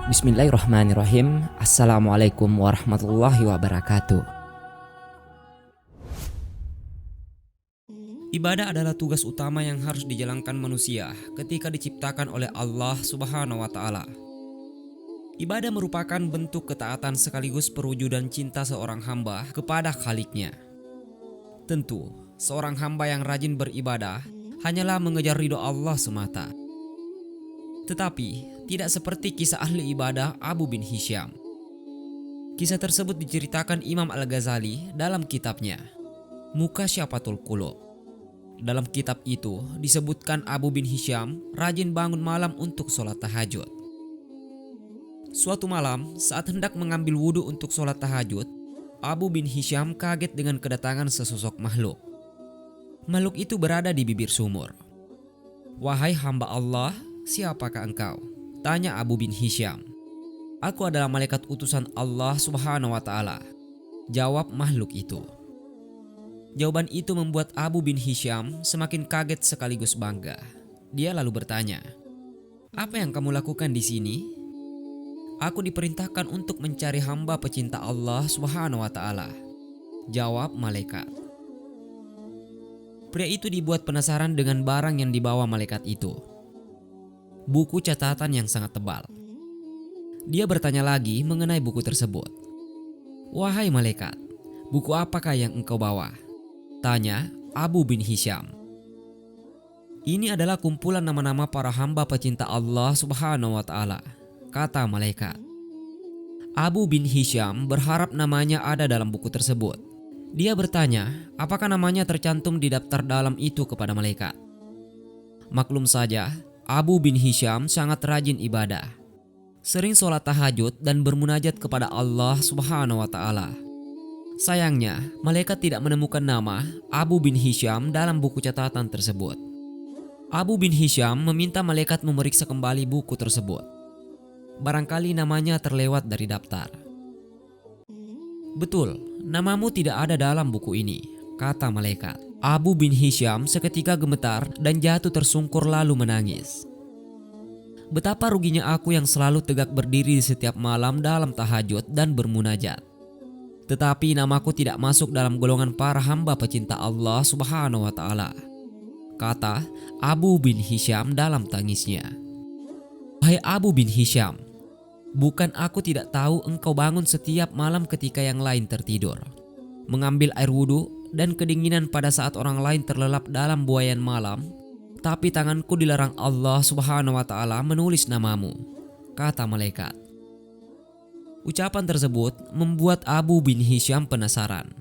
Bismillahirrahmanirrahim. Assalamualaikum warahmatullahi wabarakatuh. Ibadah adalah tugas utama yang harus dijalankan manusia ketika diciptakan oleh Allah Subhanahu wa Ta'ala. Ibadah merupakan bentuk ketaatan sekaligus perwujudan cinta seorang hamba kepada Khaliknya. Tentu, seorang hamba yang rajin beribadah hanyalah mengejar ridho Allah semata. Tetapi, tidak seperti kisah ahli ibadah Abu bin Hisham. Kisah tersebut diceritakan Imam Al-Ghazali dalam kitabnya Mukasyafatul Qulub. Dalam kitab itu disebutkan Abu bin Hisham rajin bangun malam untuk sholat tahajud. Suatu malam saat hendak mengambil wudhu untuk sholat tahajud, Abu bin Hisham kaget dengan kedatangan sesosok makhluk. Makhluk itu berada di bibir sumur. "Wahai hamba Allah, siapakah engkau?" tanya Abu bin Hisham. "Aku adalah malaikat utusan Allah Subhanahu wa Ta'ala," jawab makhluk itu. Jawaban itu membuat Abu bin Hisham semakin kaget sekaligus bangga. Dia lalu bertanya, "Apa yang kamu lakukan di sini?" "Aku diperintahkan untuk mencari hamba pecinta Allah Subhanahu wa Ta'ala," jawab malaikat. Pria itu dibuat penasaran dengan barang yang dibawa malaikat itu. Buku catatan yang sangat tebal. Dia bertanya lagi mengenai buku tersebut. "Wahai malaikat, buku apakah yang engkau bawa?" tanya Abu bin Hisham. "Ini adalah kumpulan nama-nama para hamba pecinta Allah Subhanahu wa Ta'ala," kata malaikat. Abu bin Hisham berharap namanya ada dalam buku tersebut. Dia bertanya, apakah namanya tercantum di daftar dalam itu kepada malaikat. Maklum saja, Abu bin Hisham sangat rajin ibadah. Sering sholat tahajud dan bermunajat kepada Allah Subhanahu wa Ta'ala. Sayangnya, malaikat tidak menemukan nama Abu bin Hisham dalam buku catatan tersebut. Abu bin Hisham meminta malaikat memeriksa kembali buku tersebut. Barangkali namanya terlewat dari daftar. "Betul, namamu tidak ada dalam buku ini," kata malaikat. Abu bin Hisham seketika gemetar dan jatuh tersungkur lalu menangis. "Betapa ruginya aku yang selalu tegak berdiri di setiap malam dalam tahajud dan bermunajat. Tetapi namaku tidak masuk dalam golongan para hamba pecinta Allah Subhanahu wa Ta'ala," kata Abu bin Hisham dalam tangisnya. "Wahai Abu bin Hisham, bukan aku tidak tahu engkau bangun setiap malam ketika yang lain tertidur, mengambil air wudhu dan kedinginan pada saat orang lain terlelap dalam buaian malam, tapi tanganku dilarang Allah Subhanahu wa Ta'ala menulis namamu," kata malaikat. Ucapan tersebut membuat Abu bin Hisham penasaran.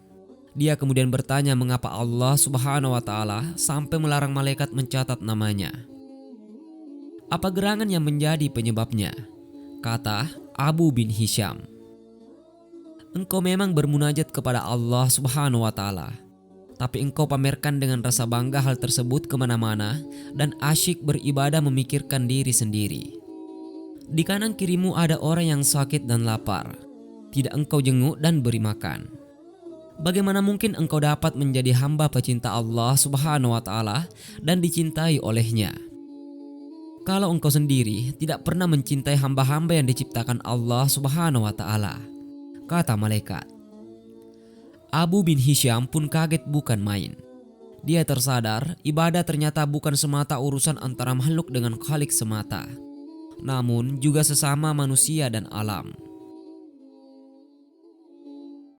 Dia kemudian bertanya mengapa Allah Subhanahu wa Ta'ala sampai melarang malaikat mencatat namanya. "Apa gerangan yang menjadi penyebabnya?" kata Abu bin Hisham. "Engkau memang bermunajat kepada Allah Subhanahu wa Ta'ala, tapi engkau pamerkan dengan rasa bangga hal tersebut kemana-mana dan asyik beribadah memikirkan diri sendiri. Di kanan kirimu ada orang yang sakit dan lapar, tidak engkau jenguk dan beri makan. Bagaimana mungkin engkau dapat menjadi hamba pecinta Allah Subhanahu wa Ta'ala dan dicintai olehnya? Kalau engkau sendiri tidak pernah mencintai hamba-hamba yang diciptakan Allah Subhanahu wa Ta'ala," kata malaikat. Abu bin Hisham pun kaget bukan main. Dia tersadar ibadah ternyata bukan semata urusan antara makhluk dengan Khalik semata, namun juga sesama manusia dan alam.